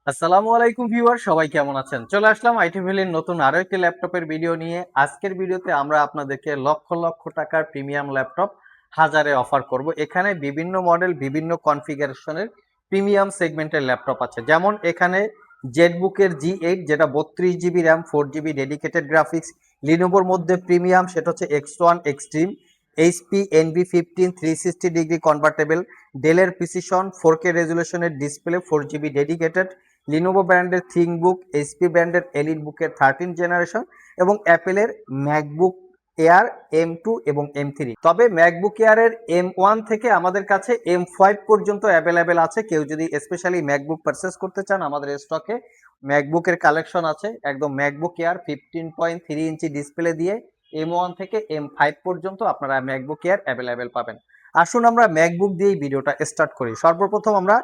আসসালামু আলাইকুম ভিউয়ার, সবাই কেমন আছেন? চলে আসলাম আইটি ভ্যালির নতুন আরো একটি ল্যাপটপের ভিডিও নিয়ে। আজকের ভিডিওতে আমরা আপনাদেরকে লক্ষ লক্ষ টাকার প্রিমিয়াম ল্যাপটপ হাজারে অফার করব। এখানে বিভিন্ন মডেল, বিভিন্ন কনফিগারেশনের প্রিমিয়াম সেগমেন্টের ল্যাপটপ আছে। যেমন এখানে জেটবুকের G8, যেটা 32 GB RAM, 4 GB dedicated graphics. লিনোভোর মধ্যে প্রিমিয়াম, সেটা হচ্ছে X1 extreme. HP NV15 360 degree convertible. ডেলের প্রিসিশন 4K রেজুলেশনের ডিসপ্লে, 4 জিবি ডেডিকেটেড। লিনোভো ব্র্যান্ডের থিংকবুক, এইচপি ব্র্যান্ডের এলিট বুকের 13 জেনারেশন এবং অ্যাপেলের ম্যাকবুক এয়ার M2 এবং M3। তবে ম্যাকবুক এয়ারের M1 থেকে আমাদের কাছে M5 পর্যন্ত অ্যাভেলেবেল আছে। কেউ যদি স্পেশালি ম্যাকবুক পারচেস করতে চান, আমাদের স্টকে ম্যাকবুকের কালেকশন আছে। একদম ম্যাকবুক এয়ার 15.3 ইঞ্চি ডিসপ্লে দিয়ে M1 থেকে M5 পর্যন্ত আপনারা ম্যাকবুক এয়ার অ্যাভেলেবেল পাবেন। আসুন আমরা ম্যাকবুক দিয়েই ভিডিওটা স্টার্ট করি। সর্বপ্রথম আমরা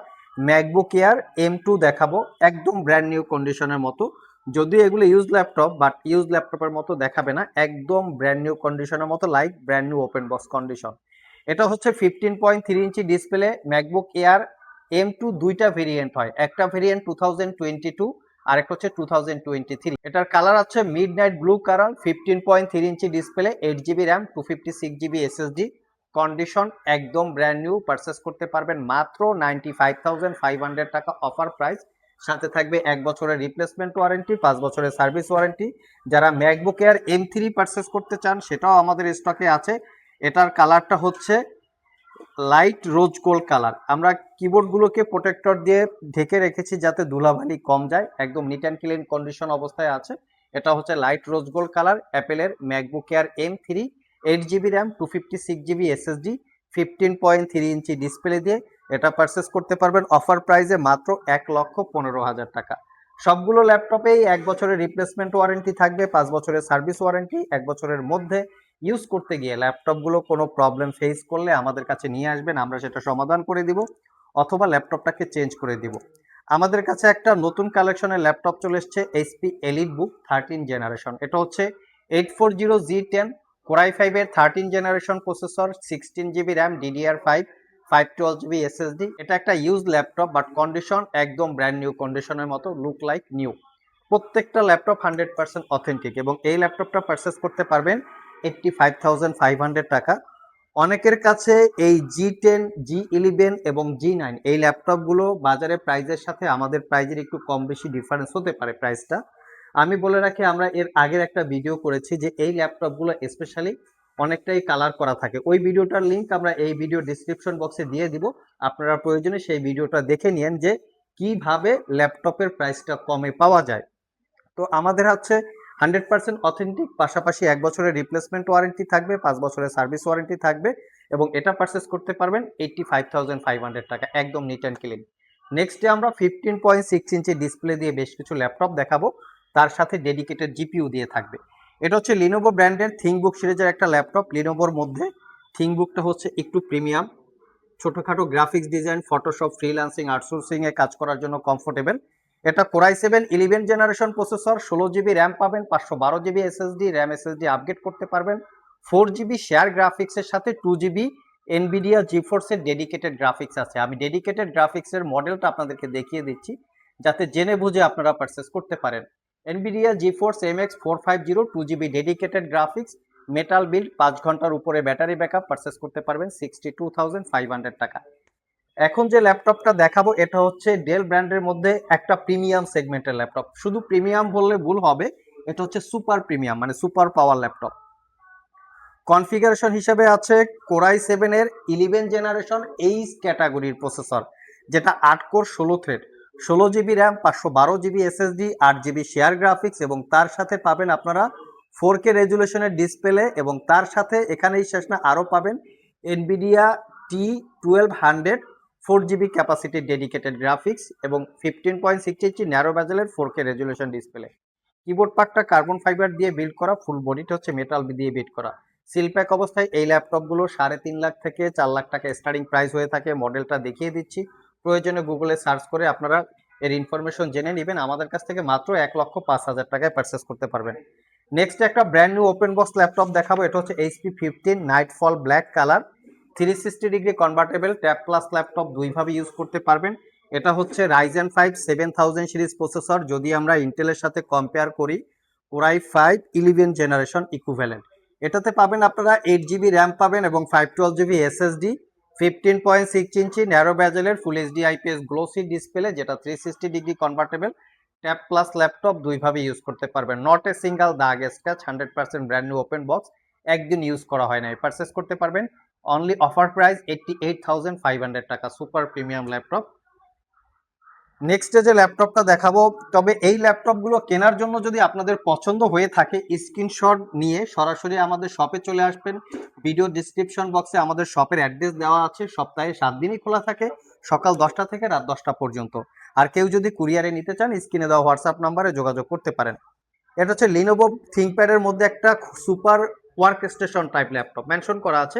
ম্যাকবুক এয়ার M2 দেখাবো, একদম ব্র্যান্ড নিউ কন্ডিশনের মতো। যদিও এগুলো ইউজ ল্যাপটপ, বাট ইউজ ল্যাপটপের মতো দেখাবে না, একদম ব্র্যান্ড নিউ কন্ডিশনের মতো, like brand new open box condition. এটা হচ্ছে 15.3 inch display MacBook air M2। দুইটা ভেরিয়েন্ট হয়, একটা ভেরিয়েন্ট 2022 আর একটা হচ্ছে 2023। এটার কালার আছে midnight blue colour. 15.3 inch display, 8 GB RAM, 256 GB SSD. Condition একদম ব্র্যান্ড নিউ। পারচেস করতে পারবেন মাত্র 95,500 টাকা অফার প্রাইস। সাথে থাকবে 1 বছরের রিপ্লেসমেন্ট ওয়ারেন্টি, 5 বছরের সার্ভিস ওয়ারেন্টি। যারা ম্যাকবুক এয়ার M3 পারচেস করতে চান, সেটাও আমাদের স্টকে আছে। এটার কালারটা হচ্ছে লাইট রোজ গোল্ড কালার। আমরা কিবোর্ডগুলোকে প্রোটেক্টর দিয়ে ঢেকে রেখেছি যাতে ধুলাবালি কম যায়, একদম নিট অ্যান্ড ক্লিন কন্ডিশন অবস্থায় আছে। এটা হচ্ছে লাইট রোজ গোল্ড কালার, অ্যাপেলের MacBook Air M3। 8 GB RAM, 256 GB SSD, 15.3 inch display দিয়ে এটা পারচেস করতে পারবেন অফার প্রাইসে মাত্র 1,15,000 টাকা। সবগুলো ল্যাপটপেই 1 বছরের রিপ্লেসমেন্ট ওয়ারেন্টি থাকবে, 5 বছরের সার্ভিস ওয়ারেন্টি। 1 বছরের মধ্যে ইউজ করতে গিয়ে ল্যাপটপগুলো কোনো প্রবলেম ফেস করলে আমাদের কাছে নিয়ে আসবেন, আমরা সেটা সমাধান করে দিব, অথবা ল্যাপটপটাকে চেঞ্জ করে দিব। আমাদের কাছে একটা নতুন কালেকশনের ল্যাপটপ চলে এসছে, এইচপি এলিট বুক 13 জেনারেশন। এটা হচ্ছে 840G10 Core i5 এর 13 generation processor, 16 GB RAM, DDR5, 512 GB SSD. এটা একটা ইউজ ল্যাপটপ, বাট কন্ডিশন একদম ব্র্যান্ড নিউ কন্ডিশনের মতো, লুক লাইক নিউ। প্রত্যেকটা ল্যাপটপ 100% অথেন্টিক, এবং এই ল্যাপটপটা পারচেস করতে পারবেন 85,500 টাকা। অনেকের কাছে এই G10, G11 এবং G9 এই ল্যাপটপগুলো বাজারে প্রাইজের সাথে আমাদের প্রাইজের একটু কম বেশি ডিফারেন্স হতে পারে প্রাইসটা। আমি বলে রাখি, আমরা এর আগের একটা ভিডিও করেছি যে এই ল্যাপটপগুলো স্পেশালি অনেকটাই কালার করা থাকে। ওই ভিডিওটার লিংক আমরা এই ভিডিও ডিসক্রিপশন বক্সে দিয়ে দিব। আপনারা প্রয়োজনে সেই ভিডিওটা দেখে নিন যে কিভাবে ল্যাপটপের প্রাইসটা কমে পাওয়া যায়। তো আমাদের হচ্ছে 100% অথেন্টিক, পাশাপাশি 1 বছরের রিপ্লেসমেন্ট ওয়ারেন্টি থাকবে, 5 বছরের সার্ভিস ওয়ারেন্টি থাকবে, এবং এটা পারচেস করতে পারবেন 85,500 টাকা, একদম নিট অ্যান্ড ক্লিন। নেক্সটে আমরা 15.6 ইঞ্চি ডিসপ্লে দিয়ে বেশ কিছু ল্যাপটপ দেখাবো, তার সাথে ডেডিকেটেড জিপিইউ দিয়ে থাকবে। এটা হচ্ছে লিনোভো ব্র্যান্ডের থিংকবুক সিরিজের একটা ল্যাপটপ। লিনোভোর মধ্যে থিংকবুকটা হচ্ছে একটু প্রিমিয়াম, ছোটখাটো graphics design, Photoshop, freelancing, outsourcing এ কাজ করার জন্য কমফোর্টেবল। এটা Core i7 11 generation processor, 16 GB RAM পাবেন, 512 GB SSD, RAM SSD upgrade করতে পারবেন। 4 জিবি শেয়ার গ্রাফিক্সের সাথে 2 জিবি এনভিডিয়া জিফোর্স এর ডেডিকেটেড গ্রাফিক্স আছে। আমি ডেডিকেটেড গ্রাফিক্সের মডেলটা আপনাদেরকে দেখিয়ে দিচ্ছি, যাতে জেনে বুঝে আপনারা পারচেস করতে পারেন। Nvidia GeForce MX 450, 2 GB dedicated graphics, metal build, 5 ঘন্টার উপরে ব্যাটারি ব্যাকআপ, পারচেস করতে পারবেন 62,500 টাকা। এখন যে ল্যাপটপটা দেখাবো, এটা হচ্ছে ডেল ব্র্যান্ডের মধ্যে একটা প্রিমিয়াম সেগমেন্টের ল্যাপটপ। শুধু প্রিমিয়াম বললে ভুল হবে, এটা হচ্ছে সুপার প্রিমিয়াম, মানে সুপার পাওয়ার ল্যাপটপ। কনফিগারেশন হিসেবে আছে Core i7 এর 11 জেনারেশন এইচ ক্যাটাগরির প্রসেসর, যেটা 8 core 16 thread, 16 GB RAM, 512 GB SSD, 8 GB share graphics, এবং তার সাথে পাবেন আপনারা 4K রেজুলেশনের ডিসপ্লে, এবং তার সাথে এখানেই শেষ না, আরও পাবেন এনভিডিয়া T1200 4 জিবি ক্যাপাসিটির ডেডিকেটেড গ্রাফিক্স, এবং 15.6 ইঞ্চি ন্যারো ব্যাজেলের 4K রেজুলেশন ডিসপ্লে। কিবোর্ড পার্টটা কার্বন ফাইবার দিয়ে বিল্ড করা, ফুল বডিটা হচ্ছে মেটাল দিয়ে বিল্ড করা। সিলপ্যাক অবস্থায় এই ল্যাপটপগুলো 3.5 লাখ থেকে 4 লাখ টাকা স্টার্টিং প্রাইস হয়ে থাকে। মডেলটা দেখিয়ে দিচ্ছি, প্রয়োজনে গুগলে সার্চ করে আপনারা এর ইনফরমেশন জেনে নেবেন। আমাদের কাছ থেকে মাত্র 1,05,000 টাকায় পারচেস করতে পারবেন। নেক্সট একটা brand new open box laptop দেখাবো। এটা হচ্ছে HP 15 nightfall black colour, 360 degree convertible tab plus laptop, দুইভাবে ইউজ করতে পারবেন। এটা হচ্ছে Ryzen 5 7000 সিরিজ প্রসেসর। যদি আমরা ইন্টেলের সাথে কম্পেয়ার করি, Core i5 11 জেনারেশন ইকুইভ্যালেন্ট। এটাতে পাবেন আপনারা 8 জিবি র্যাম পাবেন এবং 512 জিবি এসএসডি, 15.6 ইঞ্চি ন্যারো ব্যাজেলের full HD IPS glossy display, যেটা 360 degree convertible. Tab plus laptop দুইভাবে ইউজ করতে পারবেন। নট এ সিঙ্গেল দাগ scratch, 100% brand new open box, একদিন ইউজ করা হয় না। পারচেস করতে পারবেন অনলি অফার প্রাইস 88,500 টাকা, সুপার প্রিমিয়াম ল্যাপটপ। নেক্সট যে ল্যাপটপটা দেখাবো, তবে এই ল্যাপটপগুলো কেনার জন্য যদি আপনাদের পছন্দ হয়ে থাকে, স্ক্রিনশট নিয়ে সরাসরি আমাদের শপে চলে আসবেন। ভিডিও ডিসক্রিপশন বক্সে আমাদের শপের অ্যাড্রেস দেওয়া আছে। সপ্তাহে 7 দিনই খোলা থাকে, সকাল 10টা থেকে রাত 10টা পর্যন্ত। আর কেউ যদি কুরিয়ারে নিতে চান, স্ক্রিনে দেওয়া হোয়াটসঅ্যাপ নাম্বারে যোগাযোগ করতে পারেন। এটা হচ্ছে লিনোভো থিংকপ্যাডের মধ্যে একটা super work station type laptop, mention করা আছে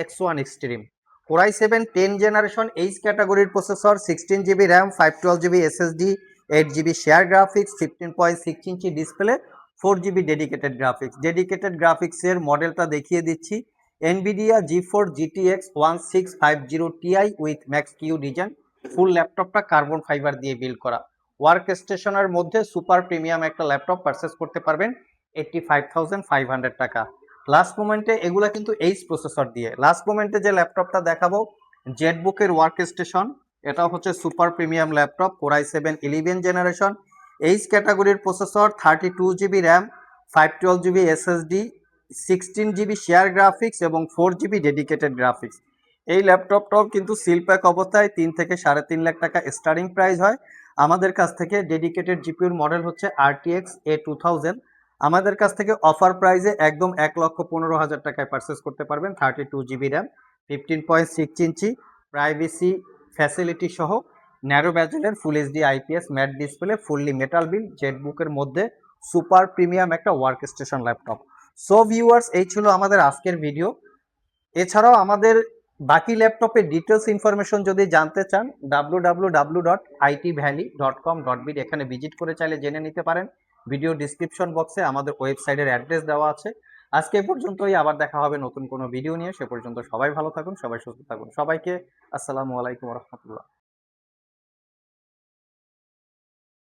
X1 extreme. Core i7 10 generation H ক্যাটাগরির processor, 16 GB RAM, 512 GB SSD, 8 GB share graphics, 15.6 inch display, 4 GB dedicated graphics. Dedicated গ্রাফিক্সের মডেলটা দেখিয়ে দিচ্ছি। NVIDIA GeForce GTX 1650 Ti with Max-Q design. Full ল্যাপটপটা carbon fibre দিয়ে build করা। Work স্টেশনের মধ্যে সুপার প্রিমিয়াম একটা ল্যাপটপ পারচেস করতে পারবেন 85,500 টাকা। লাস্ট মোমেন্টে এগুলা কিন্তু এইচ প্রসেসর দিয়ে। লাস্ট মোমেন্টে যে ল্যাপটপটা দেখাবো, জেটবুকের ওয়ার্ক স্টেশন। এটা হচ্ছে super premium laptop, Core i7 11 generation H ক্যাটাগরির processor, 32 GB RAM, 512 GB SSD, 16 GB share graphics এবং 4 জিবি ডেডিকেটেড গ্রাফিক্স। এই ল্যাপটপটাও কিন্তু সিল প্যাক অবস্থায় 3 থেকে 3.5 লাখ টাকা স্টার্টিং প্রাইস হয়। আমাদের কাছ থেকে ডেডিকেটেড জিপিউর মডেল হচ্ছে RTX A2000। আমাদের কাছ থেকে অফার প্রাইসে একদম 1,15,000 টাকায় পারচেস করতে পারবেন। 32 GB RAM, 15.6 inch privacy facility সহ ন্যারো ব্যাজেলের full HD IPS matte display, fully metal build, জেটবুকের মধ্যে সুপার প্রিমিয়াম একটা work station laptop. So viewers, এই ছিল আমাদের আজকের ভিডিও। এছাড়াও আমাদের বাকি ল্যাপটপের ডিটেলস ইনফরমেশন যদি জানতে চান, www.itvalley.com.bd এখানে ভিজিট করে চাইলে জেনে নিতে পারেন। ভিডিও ডিসক্রিপশন বক্সে আমাদের ওয়েবসাইটের অ্যাড্রেস দেওয়া আছে। আজকে এ পর্যন্তই, আবার দেখা হবে নতুন কোনো ভিডিও নিয়ে। সে পর্যন্ত সবাই ভালো থাকুন, সবাই সুস্থ থাকুন। সবাইকে আসসালামু আলাইকুম রহমতুল্লাহ।